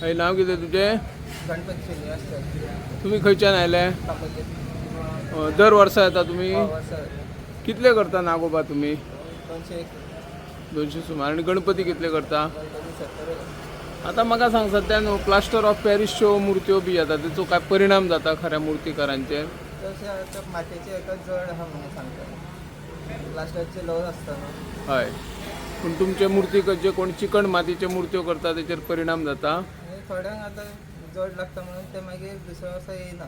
हय नाव कितें तुजें? गणपती श्रीनिवास तुम्ही खंयच्यान आयले? काकोते दर वर्सा येता तुम्ही? वर्सा कितले करता नागोबा तुम्ही? 201 200 सुमार. आणि गणपती कितले करता? गणपती 70 आता म्हाका सांग, सद्यान प्लास्टर ऑफ पॅरिसच्यो मूर्त्यो बी येता, तेचो काय परिणाम जाता खऱ्या मूर्तीकारांचेर? तशें आतां मातयेचे एका जड आहा म्हणून सांगता. प्लास्टरचे लॉस आसता न्हू. हय, पूण तुमचे मूर्तीक जे कोण चिकण मातयेच्यो मूर्त्यो करता तेचेर परिणाम जाता? आनी थोड्यांक आतां जड लागता म्हणून ते मागीर दुसऱ्या वर्सा येयना.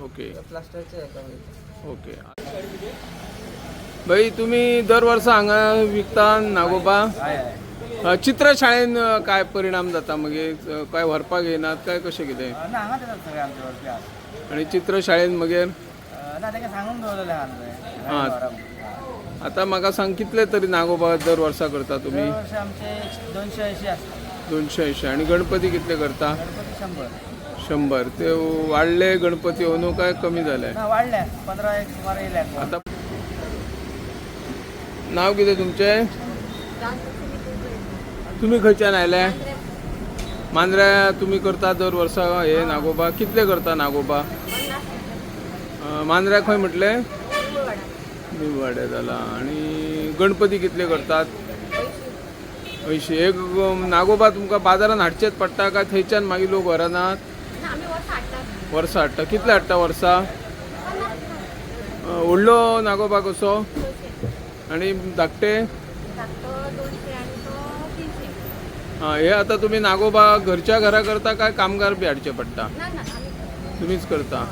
ओके प्लास्टरचे हेका वयता. ओके. भाई तुम्ही दर वर्सा हांगा विकता नागोबा? चित्रशाळेन काय परिणाम जाता मागीर? काय व्हरपाक येनात काय कशें कितें? ना हांगा येतात सगळे आमचे वर्ग. आणि चित्रशाळेन मागीर ना ताका सांगून दवरलेले आहा हां. आता म्हाका सांग, कितले तरी नागोबा दर वर्सा करता तुम्ही? वर्ष आमचे 280 आसता. 280. आणि गणपती कितले करता? गणपती 100. 100. ते वाडले गणपती अंदू काय कमी जाले? ना वाडल्या 15 एक सुमार येयल्या. आता नाव कितें तुमचें? तुम्ही खंयच्यान आयले? मांद्र्या तुम्ही करता दर वर्सा हे नागोबा? कितले करता नागोबा? मांद्र्या खंय म्हटले? निवाडे जाला. आणि गणपती कितले करतात? 80. एक नागोबा तुमकां बाजारान हाडचेच पडटा काय थंयच्यान मागीर लोक व्हरनात? वर्सा हाडटा. कितले हाडटा वर्सा? व्हडलो नागोबा कसो? आणि धाकटे? हे आता तुम्ही नागोबा घरच्या घरा करता काय कामगार बी हाडचे पडटा? तुमीच करता.